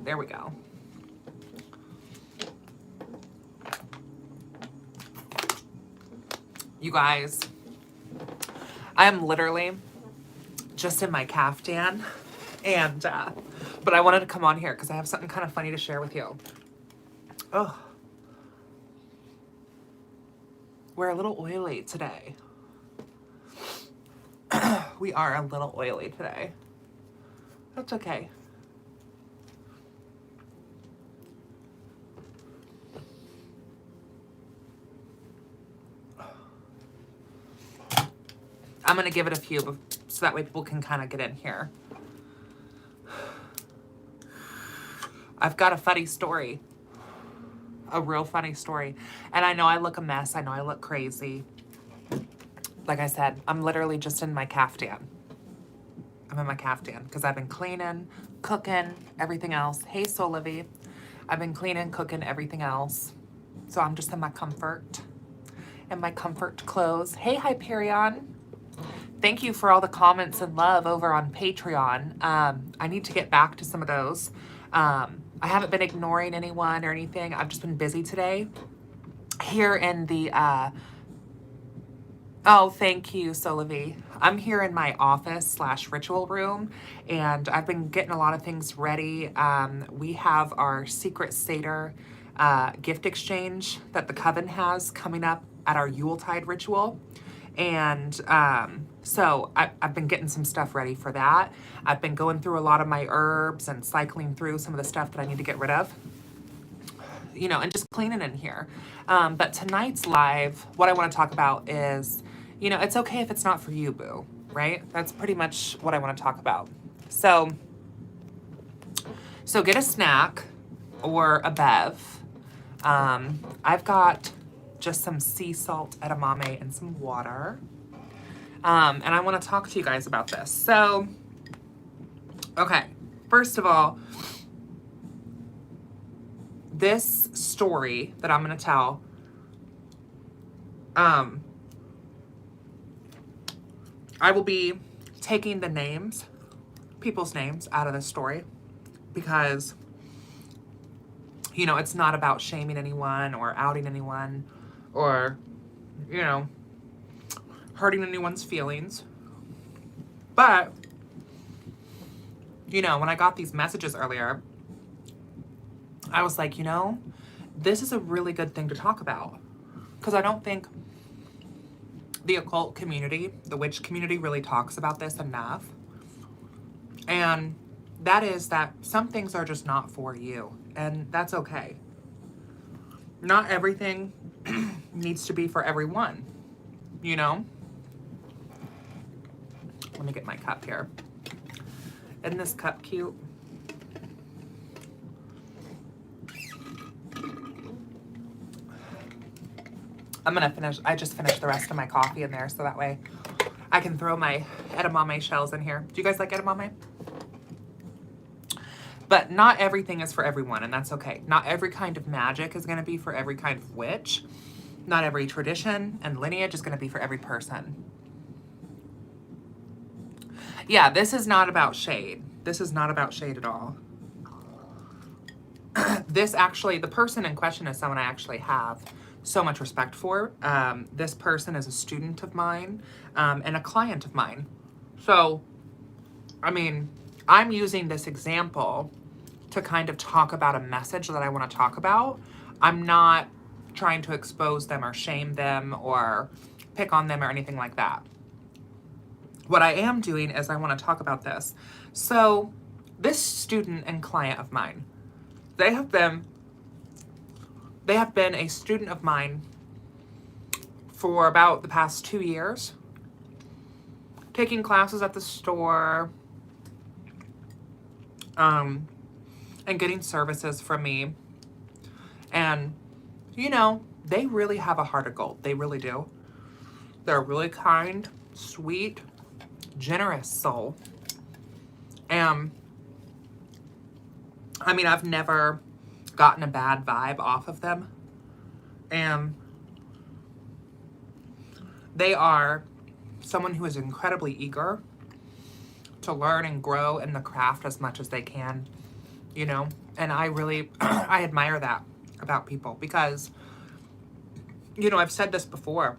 There we go. You guys, I am literally just in my caftan, and but I wanted to come on here because I have something kind of funny to share with you. Oh, we're a little oily today. We are a little oily today. That's okay. I'm going to give it a few so that way people can kind of get in here. I've got a funny story. A real funny story. And I know I look a mess. I know I look crazy. Like I said, I'm literally just in my caftan. I'm in my caftan because I've been cleaning, cooking, everything else. Hey, Solivy. I've been cleaning, cooking, everything else. So I'm just in my comfort. In my comfort clothes. Hey, Hyperion. Thank you for all the comments and love over on Patreon. I need to get back to some of those. I haven't been ignoring anyone or anything. I've just been busy today. Here in the, oh, thank you, Solivy. I'm here in my office / ritual room, and I've been getting a lot of things ready. We have our Secret Seder gift exchange that the Coven has coming up at our Yuletide ritual. And so I've been getting some stuff ready for that. I've been going through a lot of my herbs and cycling through some of the stuff that I need to get rid of, you know, and just cleaning in here. But tonight's live, what I want to talk about is, you know, it's okay if it's not for you, boo, right? That's pretty much what I want to talk about. So get a snack or a bev. I've got just some sea salt edamame and some water. And I want to talk to you guys about this. So, okay, first of all, this story that I'm going to tell, I will be taking the names, people's names out of this story because, you know, it's not about shaming anyone or outing anyone or, you know, hurting anyone's feelings. But, you know, when I got these messages earlier, I was like, you know, this is a really good thing to talk about. Because I don't think the occult community, the witch community, really talks about this enough. And that is that some things are just not for you. And that's okay. Not everything needs to be for everyone, you know? Let me get my cup here. Isn't this cup cute? I'm gonna finish, I just finished the rest of my coffee in there so that way I can throw my edamame shells in here. Do you guys like edamame? But not everything is for everyone, and that's okay. Not every kind of magic is gonna be for every kind of witch. Not every tradition and lineage is gonna be for every person. Yeah, this is not about shade. This is not about shade at all. This actually, the person in question is someone I actually have so much respect for. This person is a student of mine and a client of mine. So, I mean, I'm using this example to kind of talk about a message that I want to talk about. I'm not trying to expose them or shame them or pick on them or anything like that. What I am doing is I want to talk about this. So, this student and client of mine, they have been a student of mine for about the past 2 years, taking classes at the store, and getting services from me. And, you know, they really have a heart of gold. They really do. They're a really kind, sweet, generous soul. And, I mean, I've never gotten a bad vibe off of them. And they are someone who is incredibly eager to learn and grow in the craft as much as they can. you know? And I really, I admire that about people because, you know, I've said this before,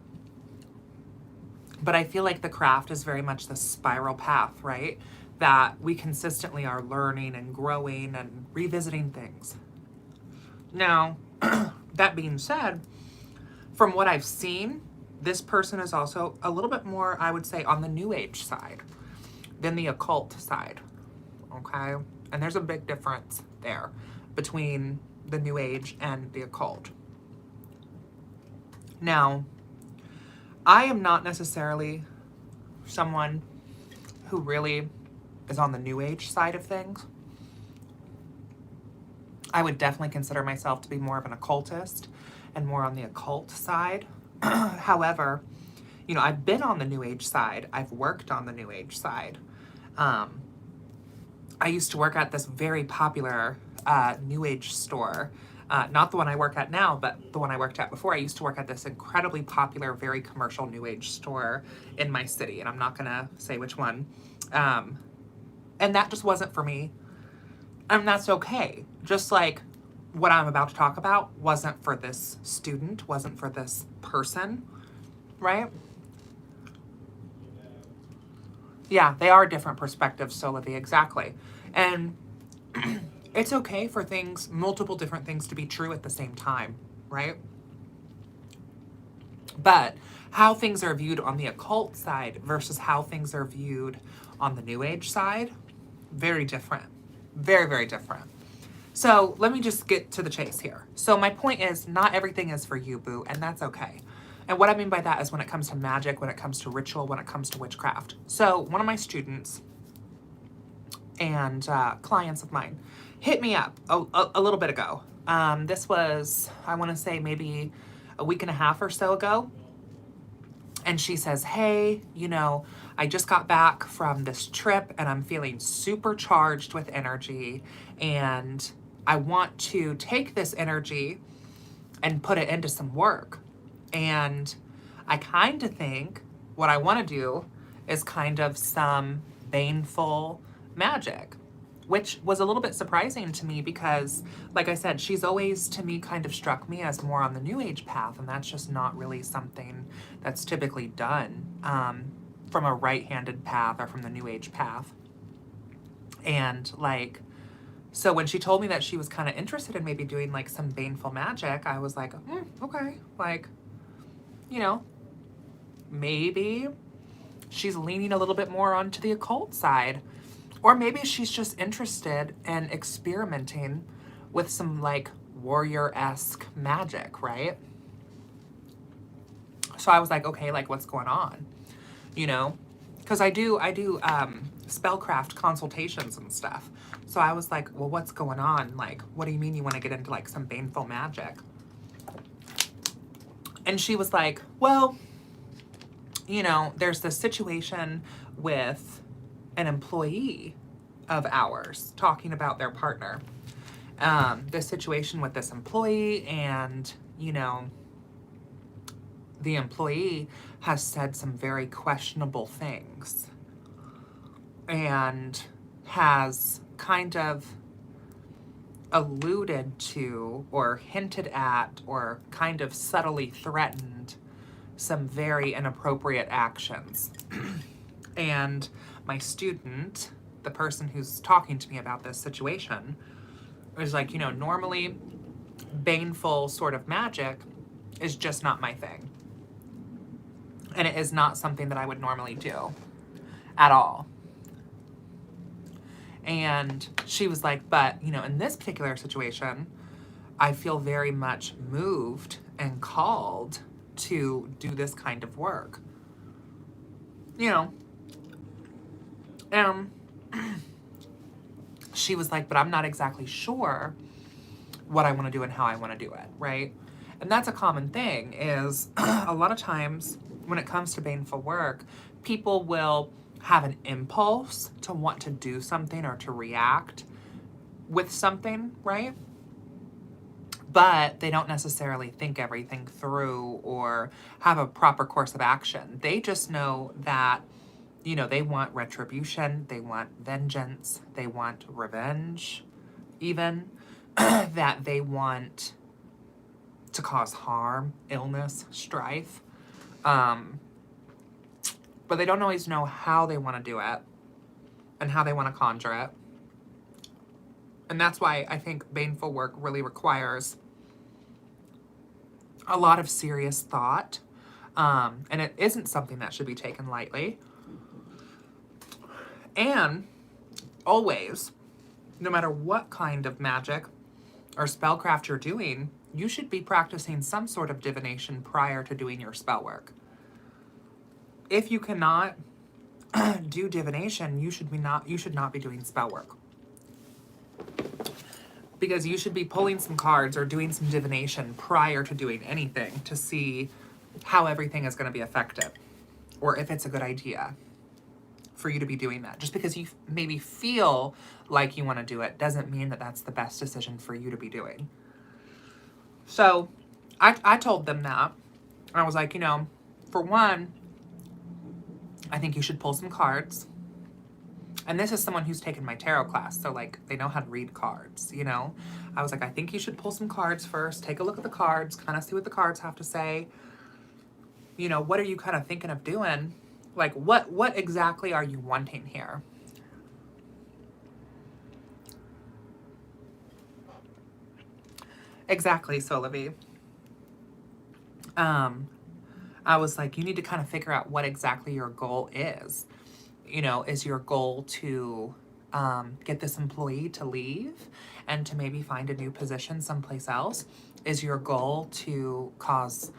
but I feel like the craft is very much the spiral path, right? That we consistently are learning and growing and revisiting things. Now, that being said, from what I've seen, this person is also a little bit more, I would say, on the new age side than the occult side. Okay? And there's a big difference there between the new age and the occult. Now, I am not necessarily someone who really is on the new age side of things. I would definitely consider myself to be more of an occultist and more on the occult side. However, you know, I've been on the new age side. I've worked on the new age side. I used to work at this very popular new age store. Not the one I work at now, but the one I worked at before. I used to work at this incredibly popular, very commercial new age store in my city, and I'm not going to say which one. And that just wasn't for me. And that's okay. Just like what I'm about to talk about wasn't for this student, wasn't for this person, right? Yeah, they are different perspectives, so Olivia, exactly. And it's okay for things, multiple different things to be true at the same time, right? But how things are viewed on the occult side versus how things are viewed on the new age side, very different. Very, very different. So let me just get to the chase here. So my point is, not everything is for you, boo, and that's okay. And what I mean by that is when it comes to magic, when it comes to ritual, when it comes to witchcraft. So one of my students and clients of mine hit me up a little bit ago. This was, I want to say maybe a week and a half or so ago. And she says, hey, you know, I just got back from this trip and I'm feeling super charged with energy. And I want to take this energy and put it into some work. And I kind of think what I want to do is kind of some baneful magic, which was a little bit surprising to me because, like I said, she's always, to me, kind of struck me as more on the new age path, and that's just not really something that's typically done from a right-handed path or from the new age path. And, like, so when she told me that she was kind of interested in maybe doing, like, some baneful magic, I was like, okay, like, you know, maybe she's leaning a little bit more onto the occult side. Or maybe she's just interested in experimenting with some like warrior-esque magic, right? So I was like, okay, like what's going on? You know? Because I do spellcraft consultations and stuff. So I was like, well, what's going on? Like, what do you mean you want to get into like some baneful magic? And she was like, well, you know, there's this situation with an employee of ours talking about their partner. This situation with this employee, and, you know, the employee has said some very questionable things and has kind of alluded to or hinted at or kind of subtly threatened some very inappropriate actions. And my student, the person who's talking to me about this situation, was like, you know, normally baneful sort of magic is just not my thing. And it is not something that I would normally do at all. And she was like, but, you know, in this particular situation, I feel very much moved and called to do this kind of work. You know, she was like, but I'm not exactly sure what I want to do and how I want to do it, right? And that's a common thing is a lot of times when it comes to baneful work, people will have an impulse to want to do something or to react with something, right? But they don't necessarily think everything through or have a proper course of action. They just know that, you know, they want retribution, they want vengeance, they want revenge, even, that they want to cause harm, illness, strife. But they don't always know how they want to do it and how they want to conjure it. And that's why I think baneful work really requires a lot of serious thought. And it isn't something that should be taken lightly. And always, no matter what kind of magic or spellcraft you're doing, you should be practicing some sort of divination prior to doing your spell work. If you cannot do divination, you should not be doing spell work. Because you should be pulling some cards or doing some divination prior to doing anything to see how everything is going to be affected, or if it's a good idea for you to be doing that. Just because you maybe feel like you want to do it doesn't mean that that's the best decision for you to be doing. So I told them that. I was like, for one, I think you should pull some cards. And this is someone who's taken my tarot class, so like they know how to read cards, I was like, I think you should pull some cards first, take a look at the cards, kind of see what the cards have to say. What are you kind of thinking of doing? Like, what exactly are you wanting here? Exactly, Solavi. I was like, you need to kind of figure out what exactly your goal is. Is your goal to get this employee to leave and to maybe find a new position someplace else? Is your goal to cause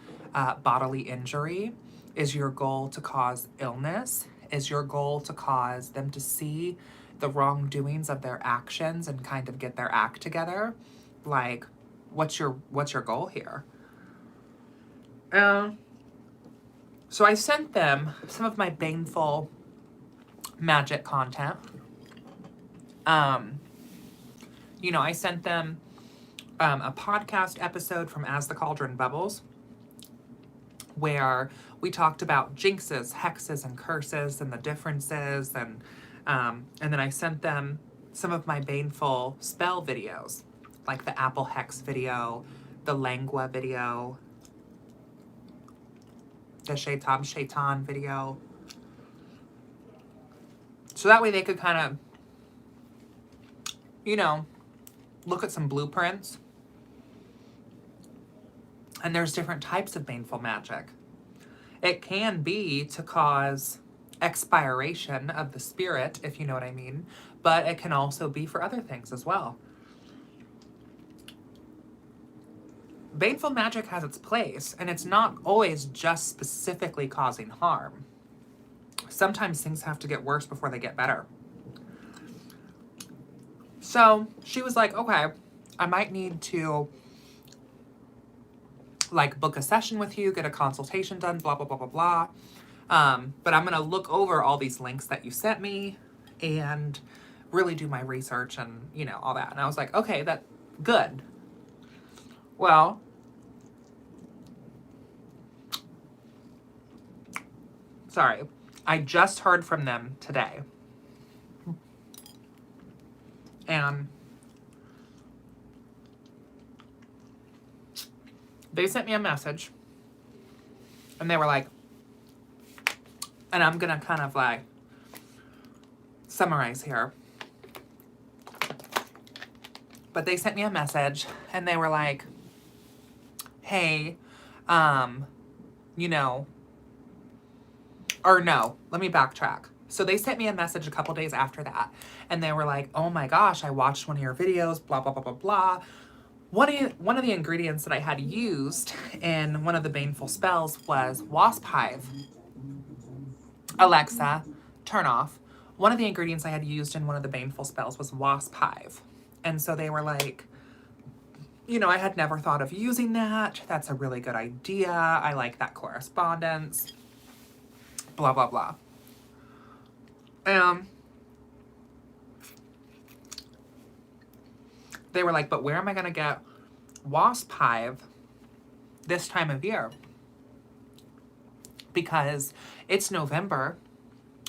bodily injury? Is your goal to cause illness? Is your goal to cause them to see the wrongdoings of their actions and kind of get their act together? Like, what's your goal here? So I sent them some of my baneful magic content. I sent them a podcast episode from As the Cauldron Bubbles, where we talked about jinxes, hexes, and curses and the differences, and then I sent them some of my baneful spell videos, like the Apple Hex video, the Lengua video, the Shaitan video. So that way they could kind of, look at some blueprints. And there's different types of baneful magic. It can be to cause expiration of the spirit, if you know what I mean, but it can also be for other things as well. Baneful magic has its place, and it's not always just specifically causing harm. Sometimes things have to get worse before they get better. So she was like, okay, I might need to book a session with you, get a consultation done, blah, blah, blah, blah, blah. But I'm going to look over all these links that you sent me and really do my research and, all that. And I was like, okay, that's good. Well, sorry, I just heard from them today. And they sent me a message. And they were like, and I'm going to kind of summarize here. But they sent me a message and they were like, hey, or no, let me backtrack. So they sent me a message a couple days after that, and they were like, oh my gosh, I watched one of your videos, blah, blah, blah, blah, blah. One of the ingredients that I had used in one of the baneful spells was wasp hive. Alexa, turn off. One of the ingredients I had used in one of the baneful spells was wasp hive. And so they were like, I had never thought of using that. That's a really good idea. I like that correspondence. Blah, blah, blah. They were like, but where am I going to get wasp hive this time of year? Because it's November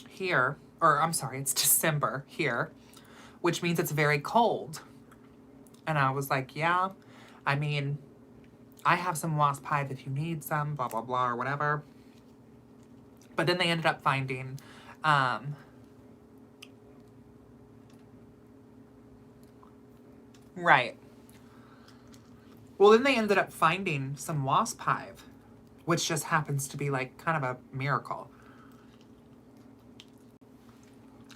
here, or I'm sorry, it's December here, which means it's very cold. And I was like, yeah, I mean, I have some wasp hive if you need some, blah, blah, blah, or whatever. But then they ended up finding, right. Well, then they ended up finding some wasp hive, which just happens to be like kind of a miracle.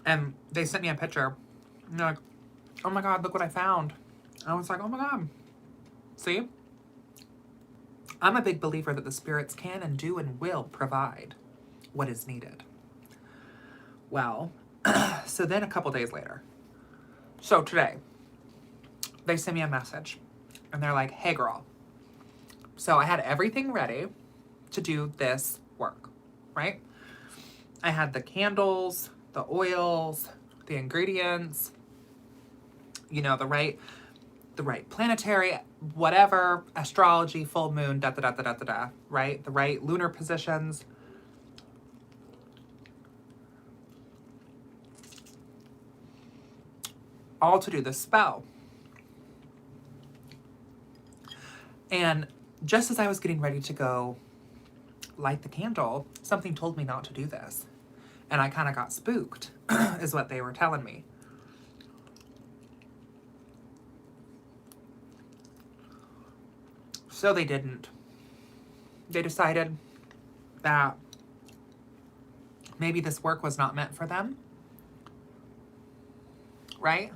And they sent me a picture. And they're like, oh my God, look what I found. I was like, oh my God. See? I'm a big believer that the spirits can and do and will provide what is needed. Well, so then a couple days later, so today, they sent me a message and they're like, hey girl, so I had everything ready to do this work, right? I had the candles, the oils, the ingredients, you know, the right planetary, whatever, astrology, full moon, da da da da da da da, right? The right lunar positions. All to do this spell. And just as I was getting ready to go light the candle, something told me not to do this. And I kind of got spooked, is what they were telling me. So they didn't. They decided that maybe this work was not meant for them, right?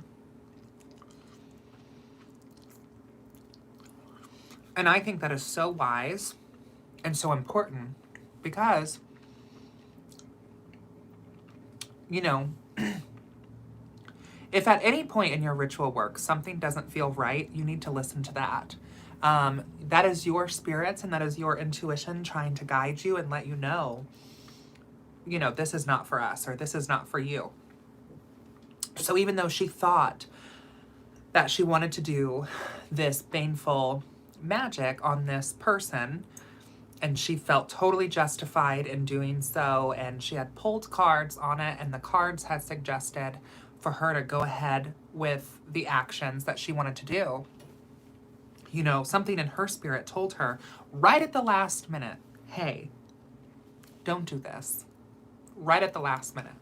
And I think that is so wise and so important because, you know, if at any point in your ritual work something doesn't feel right, you need to listen to that. That is your spirits and that is your intuition trying to guide you and let you know, this is not for us or this is not for you. So even though she thought that she wanted to do this baneful magic on this person, and she felt totally justified in doing so, and she had pulled cards on it, and the cards had suggested for her to go ahead with the actions that she wanted to do. Something in her spirit told her right at the last minute, hey, don't do this. Right at the last minute.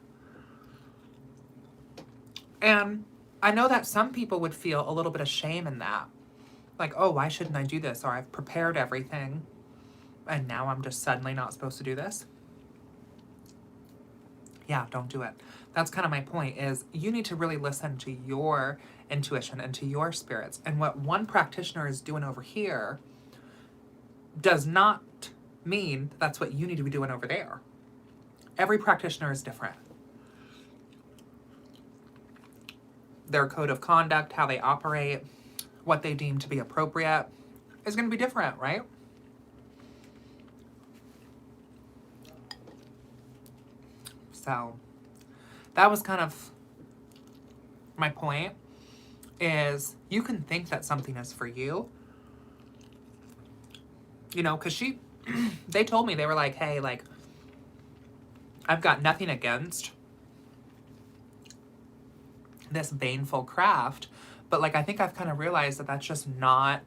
And I know that some people would feel a little bit of shame in that. Like, oh, why shouldn't I do this? Or I've prepared everything and now I'm just suddenly not supposed to do this. Yeah, don't do it. That's kind of my point, is you need to really listen to your intuition and to your spirits. And what one practitioner is doing over here does not mean that's what you need to be doing over there. Every practitioner is different. Their code of conduct, how they operate, what they deem to be appropriate is going to be different, right? So that was kind of my point, is you can think that something is for you, because they told me, they were like, hey, like, I've got nothing against this baneful craft, but like, I think I've kind of realized that that's just not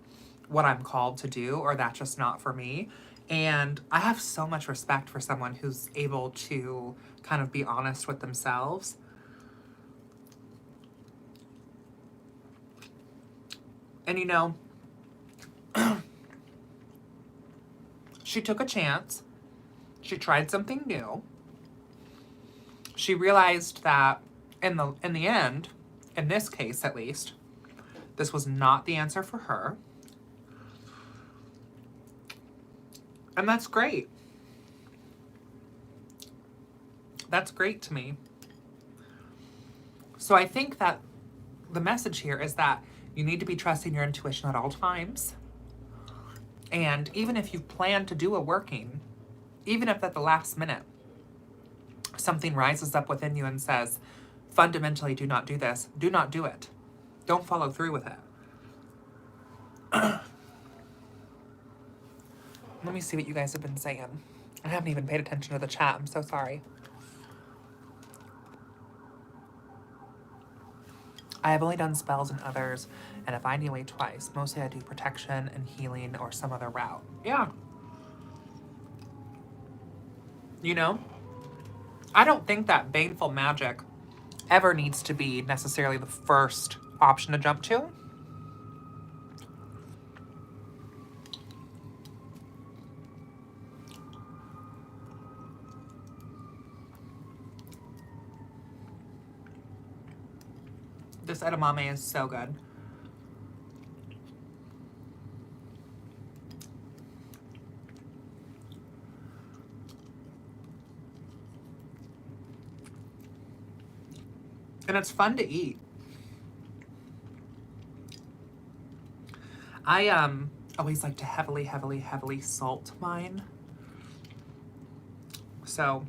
what I'm called to do, or that's just not for me. And I have so much respect for someone who's able to kind of be honest with themselves. And she took a chance. She tried something new. She realized that in the end, in this case at least, this was not the answer for her. And that's great. That's great to me. So I think that the message here is that you need to be trusting your intuition at all times. And even if you plan to do a working, even if at the last minute something rises up within you and says, fundamentally, do not do this, do not do it. Don't follow through with it. Let me see what you guys have been saying. I haven't even paid attention to the chat. I'm so sorry. I have only done spells and others, and if I away twice, mostly I do protection and healing or some other route. Yeah. You know, I don't think that baneful magic ever needs to be necessarily the first option to jump to. This edamame is so good. And it's fun to eat. I always like to heavily salt mine. So,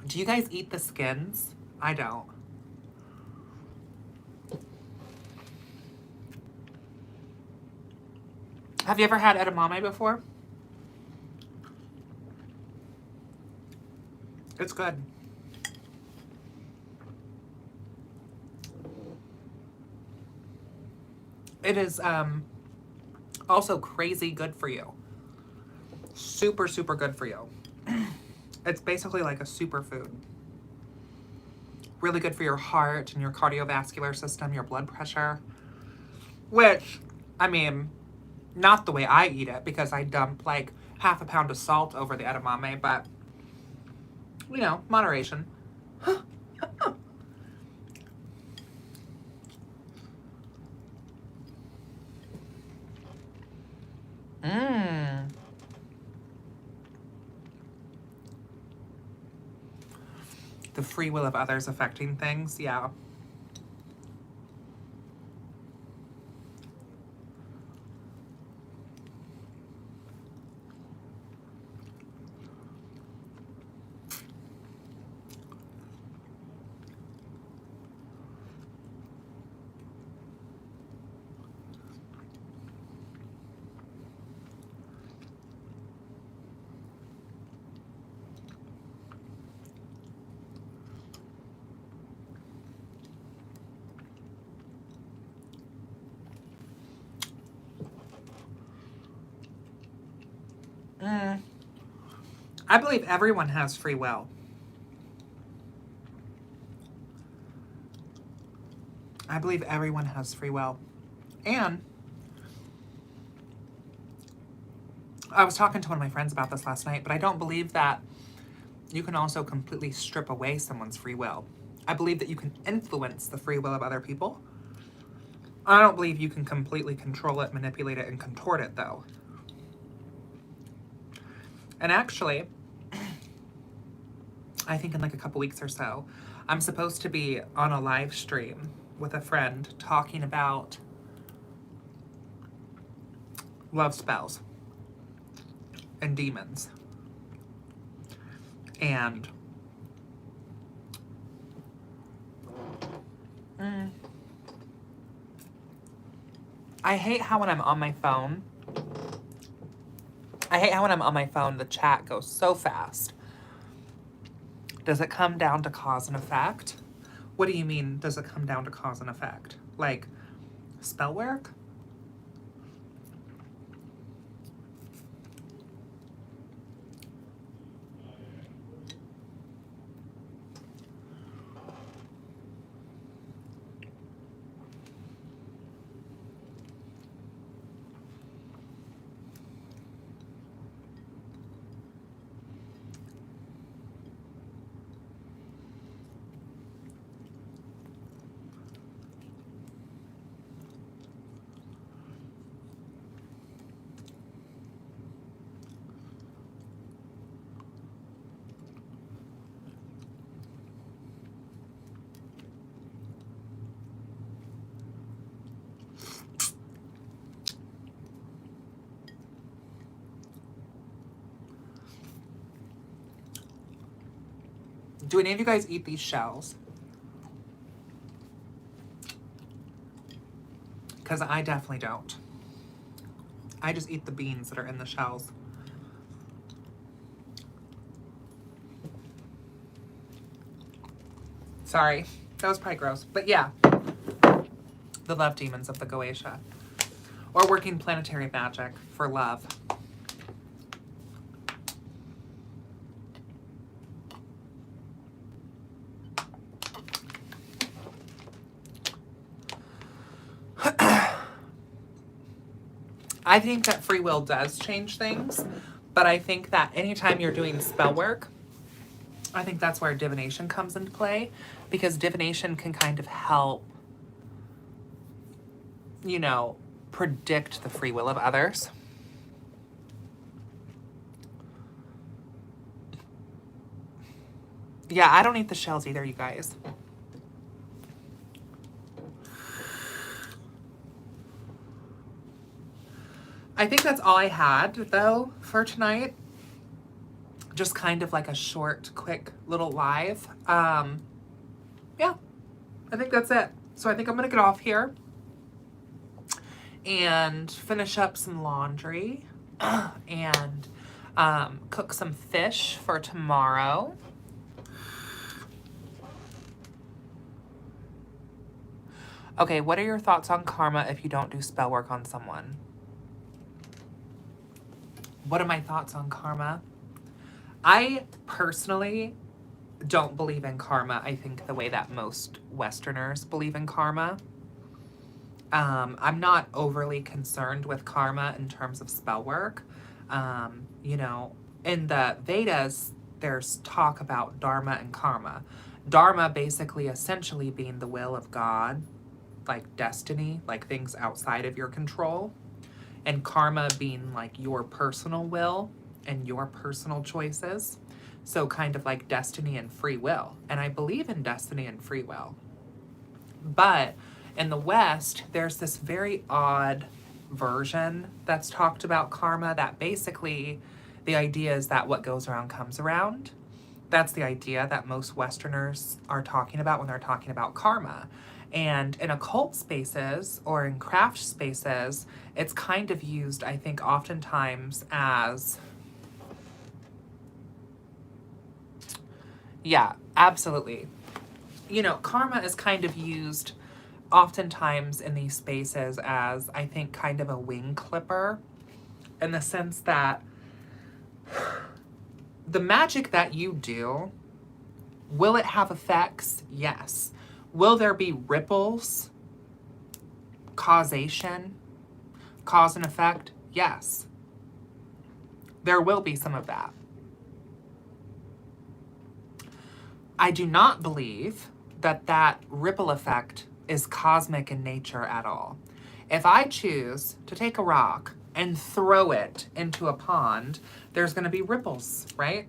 do you guys eat the skins? I don't. Have you ever had edamame before? It's good. It is also crazy good for you. Super, super good for you. It's basically like a superfood. Really good for your heart and your cardiovascular system, your blood pressure. Which, I mean, not the way I eat it, because I dump like half a pound of salt over the edamame, but, you know, moderation. Mmm. The free will of others affecting things, yeah. I believe everyone has free will. I believe everyone has free will. And I was talking to one of my friends about this last night, but I don't believe that you can also completely strip away someone's free will. I believe that you can influence the free will of other people. I don't believe you can completely control it, manipulate it, and contort it, though. And actually, I think in like a couple weeks or so, I'm supposed to be on a live stream with a friend talking about love spells and demons. And I hate how when I'm on my phone, the chat goes so fast. Does it come down to cause and effect? What do you mean, does it come down to cause and effect? Like, spell work? Do any of you guys eat these shells? Because I definitely don't. I just eat the beans that are in the shells. Sorry, that was probably gross. But yeah, The love demons of the Goetia. Or working planetary magic for love. I think that free will does change things, but I think that anytime you're doing spell work, I think that's where divination comes into play, because divination can kind of help, you know, predict the free will of others. Yeah, I don't eat the shells either, you guys. I think that's all I had, though, for tonight. Just kind of like a short, quick little live. Yeah, I think that's it. So I think I'm going to get off here and finish up some laundry and cook some fish for tomorrow. Okay, what are your thoughts on karma if you don't do spell work on someone? What are my thoughts on karma? I personally don't believe in karma, I think, the way that most Westerners believe in karma. I'm not overly concerned with karma in terms of spell work. You know, in the Vedas, there's talk about dharma and karma. Dharma basically essentially being the will of God, like destiny, like things outside of your control. And karma being like your personal will and your personal choices. So kind of like destiny and free will. And I believe in destiny and free will. But in the West, there's this very odd version that's talked about karma that basically the idea is that what goes around comes around. That's the idea that most Westerners are talking about when they're talking about karma. And in occult spaces or in craft spaces, it's kind of used, I think, oftentimes as, yeah, absolutely. You know, karma is kind of used oftentimes in these spaces as, I think, kind of a wing clipper, in the sense that the magic that you do, will it have effects? Yes. Will there be ripples? Causation? Cause and effect? Yes. There will be some of that. I do not believe that that ripple effect is cosmic in nature at all. If I choose to take a rock and throw it into a pond, there's going to be ripples, right?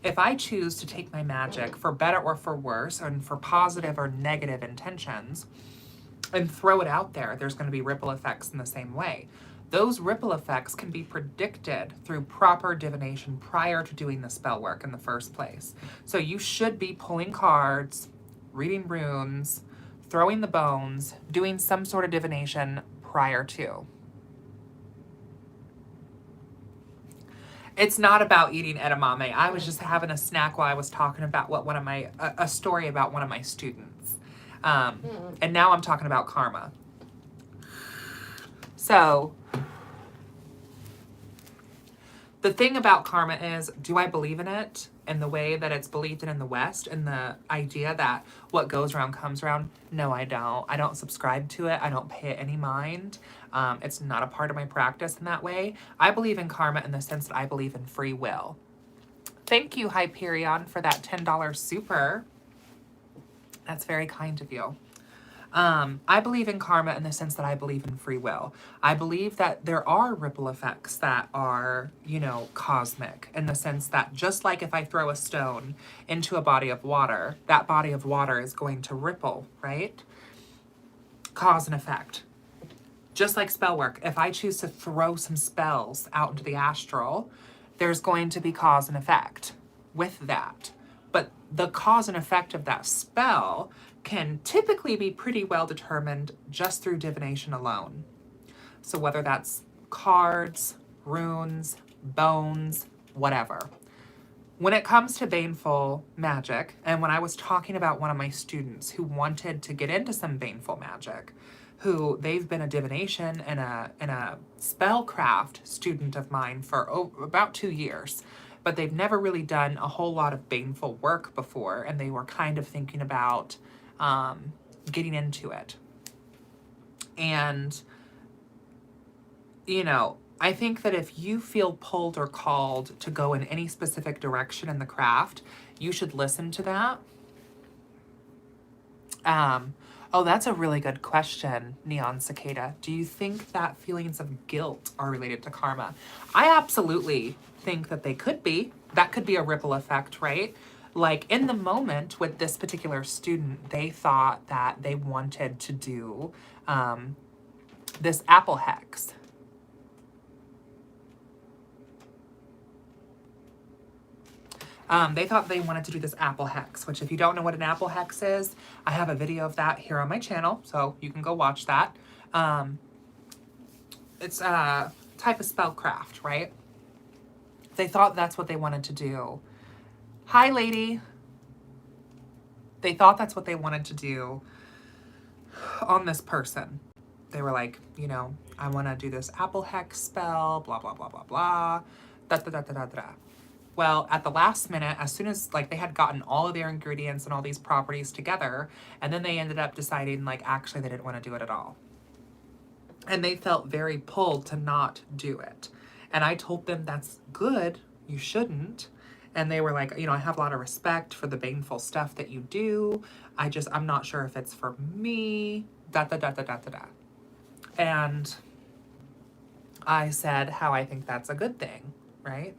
If I choose to take my magic for better or for worse, and for positive or negative intentions, and throw it out there, there's going to be ripple effects in the same way. Those ripple effects can be predicted through proper divination prior to doing the spell work in the first place. So you should be pulling cards, reading runes, throwing the bones, doing some sort of divination prior to. It's not about eating edamame. I was just having a snack while I was talking about what a story about one of my students. And now I'm talking about karma. So the thing about karma is, do I believe in it in the way that it's believed in the West, and the idea that what goes around comes around? No, I don't. I don't subscribe to it. I don't pay it any mind. It's not a part of my practice in that way. I believe in karma in the sense that I believe in free will. Thank you, Hyperion, for that $10 super. That's very kind of you. I believe in karma in the sense that I believe in free will. I believe that there are ripple effects that are, you know, cosmic, in the sense that just like if I throw a stone into a body of water, that body of water is going to ripple, right? Cause and effect. Just like spell work, if I choose to throw some spells out into the astral, there's going to be cause and effect with that. But the cause and effect of that spell can typically be pretty well determined just through divination alone. So whether that's cards, runes, bones, whatever. When it comes to baneful magic, and when I was talking about one of my students who wanted to get into some baneful magic, who they've been a divination and a spellcraft student of mine for about 2 years, but they've never really done a whole lot of baneful work before, and they were kind of thinking about getting into it. And, you know, I think that if you feel pulled or called to go in any specific direction in the craft, you should listen to that. Oh, that's a really good question, Neon Cicada. Do you think that feelings of guilt are related to karma? I absolutely think that they could be. That could be a ripple effect, right? Like in the moment with this particular student, they thought that they wanted to do this apple hex. They thought they wanted to do this apple hex, which if you don't know what an apple hex is, I have a video of that here on my channel, so you can go watch that. It's a type of spellcraft, right? They thought that's what they wanted to do. Hi, lady. They thought that's what they wanted to do on this person. They were like, you know, I want to do this apple hex spell, blah, blah, blah, blah, blah, da, da, da, da, da, da. Well, at the last minute, as soon as like they had gotten all of their ingredients and all these properties together, and then they ended up deciding like actually they didn't want to do it at all. And they felt very pulled to not do it. And I told them that's good, you shouldn't. And they were like, you know, I have a lot of respect for the baneful stuff that you do. I'm not sure if it's for me, da da da da da da da. And I said how I think that's a good thing, right?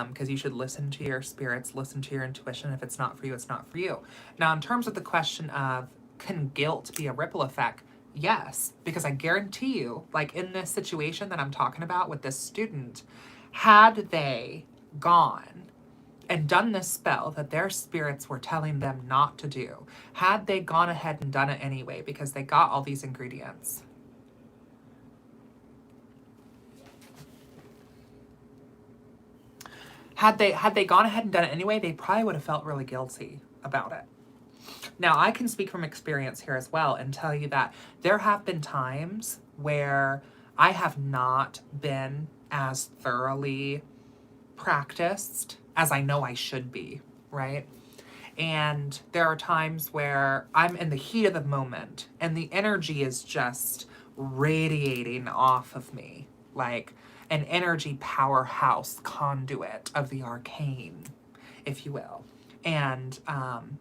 Because you should listen to your spirits, listen to your intuition. If it's not for you, it's not for you. Now, in terms of the question of can guilt be a ripple effect? Yes, because I guarantee you, like in this situation that I'm talking about with this student, had they gone and done this spell that their spirits were telling them not to do, had they gone ahead and done it anyway because they got all these ingredients, had they gone ahead and done it anyway, they probably would have felt really guilty about it. Now, I can speak from experience here as well and tell you that there have been times where I have not been as thoroughly practiced as I know I should be, right? And there are times where I'm in the heat of the moment and the energy is just radiating off of me, like an energy powerhouse conduit of the arcane, if you will. And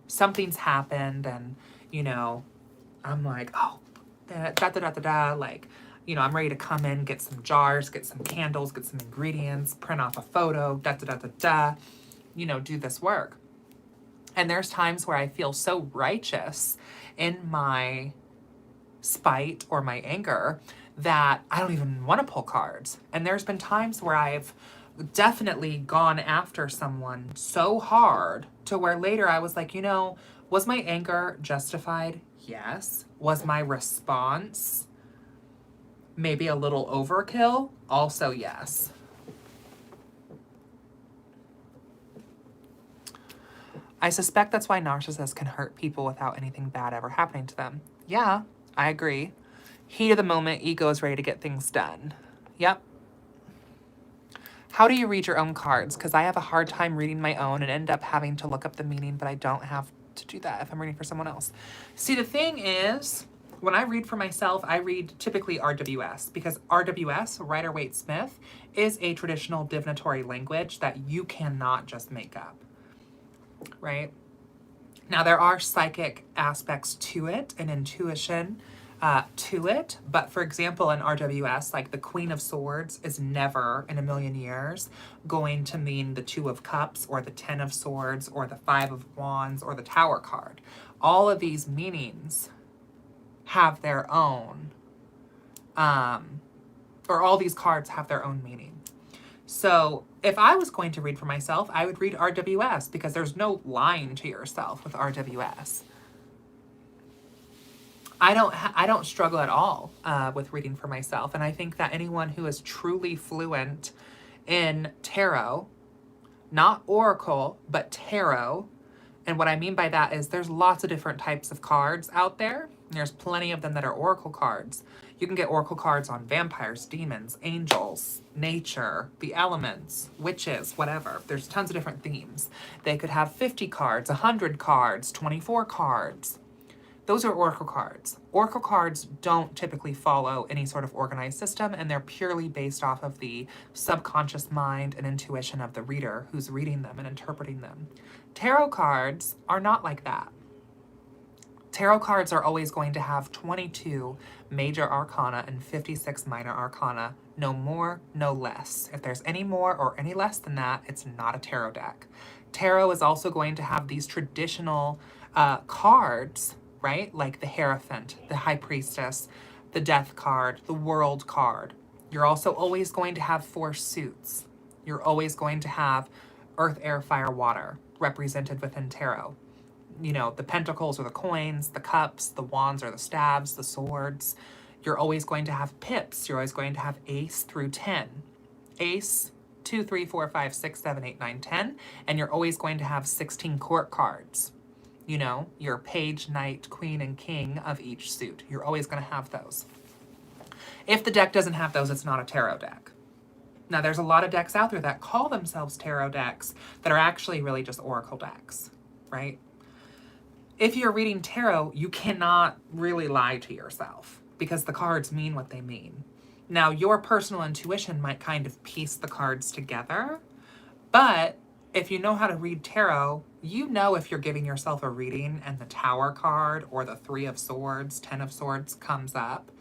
something's happened, and you know, I'm like, oh, da da da da da, like, you know, I'm ready to come in, get some jars, get some candles, get some ingredients, print off a photo, da da da da da, you know, do this work. And there's times where I feel so righteous in my spite or my anger that I don't even want to pull cards. And there's been times where I've definitely gone after someone so hard to where later I was like, you know, was my anger justified? Yes. Was my response maybe a little overkill? Also, yes. I suspect that's why narcissists can hurt people without anything bad ever happening to them. Yeah, I agree. Heat of the moment, ego is ready to get things done. Yep. How do you read your own cards? Because I have a hard time reading my own and end up having to look up the meaning, but I don't have to do that if I'm reading for someone else. See, the thing is, when I read for myself, I read typically RWS, because RWS, Rider-Waite-Smith, is a traditional divinatory language that you cannot just make up, right? Now, there are psychic aspects to it and intuition to it, but for example, in RWS, like the Queen of Swords is never in a million years going to mean the Two of Cups or the Ten of Swords or the Five of Wands or the Tower card. All of these meanings have their own, or all these cards have their own meaning. So if I was going to read for myself, I would read RWS because there's no lying to yourself with RWS. I don't struggle at all with reading for myself. And I think that anyone who is truly fluent in tarot, not oracle, but tarot, and what I mean by that is there's lots of different types of cards out there, There's plenty of them that are oracle cards. You can get oracle cards on vampires, demons, angels, nature, the elements, witches, whatever. There's tons of different themes. They could have 50 cards, 100 cards, 24 cards. Those are oracle cards. Oracle cards don't typically follow any sort of organized system, and they're purely based off of the subconscious mind and intuition of the reader who's reading them and interpreting them. Tarot cards are not like that. Tarot cards are always going to have 22 major arcana and 56 minor arcana, no more, no less. If there's any more or any less than that, it's not a tarot deck. Tarot is also going to have these traditional cards, right? Like the Hierophant, the High Priestess, the Death card, the World card. You're also always going to have 4 suits. You're always going to have earth, air, fire, water represented within tarot. You know, the pentacles or the coins, the cups, the wands or the staves, the swords. You're always going to have pips. You're always going to have ace through 10. Ace, 2, 3, 4, 5, 6, 7, 8, 9, 10. And you're always going to have 16 court cards. You know, your page, knight, queen, and king of each suit. You're always going to have those. If the deck doesn't have those, it's not a tarot deck. Now, there's a lot of decks out there that call themselves tarot decks that are actually really just oracle decks, right? If you're reading tarot, you cannot really lie to yourself because the cards mean what they mean. Now, your personal intuition might kind of piece the cards together, but if you know how to read tarot, you know if you're giving yourself a reading and the Tower card or the 3 of Swords, 10 of Swords comes up.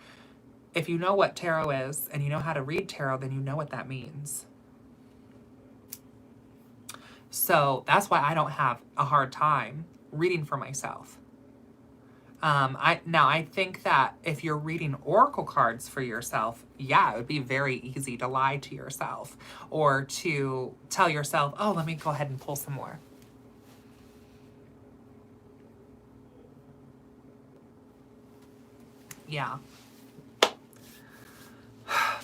If you know what tarot is and you know how to read tarot, then you know what that means. So that's why I don't have a hard time reading for myself. I think that if you're reading oracle cards for yourself, yeah, it would be very easy to lie to yourself or to tell yourself, oh, let me go ahead and pull some more. Yeah.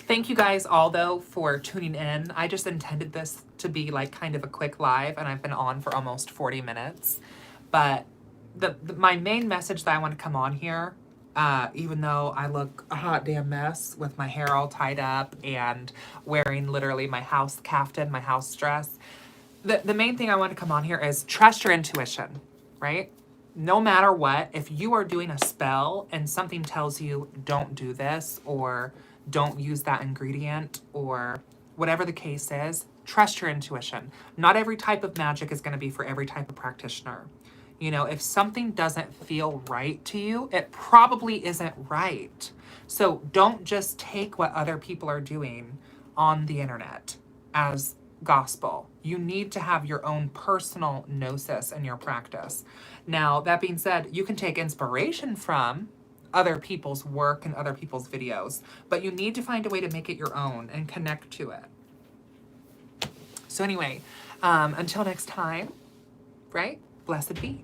Thank you guys all, though, for tuning in. I just intended this to be like kind of a quick live, and I've been on for almost 40 minutes. But my main message that I want to come on here, even though I look a hot damn mess with my hair all tied up and wearing literally my house caftan, my house dress, the main thing I want to come on here is trust your intuition, right? No matter what, if you are doing a spell and something tells you don't do this or don't use that ingredient or whatever the case is, trust your intuition. Not every type of magic is going to be for every type of practitioner. You know, if something doesn't feel right to you, it probably isn't right. So don't just take what other people are doing on the internet as gospel. You need to have your own personal gnosis in your practice. Now, that being said, you can take inspiration from other people's work and other people's videos, but you need to find a way to make it your own and connect to it. So anyway, until next time, right? Blessed be.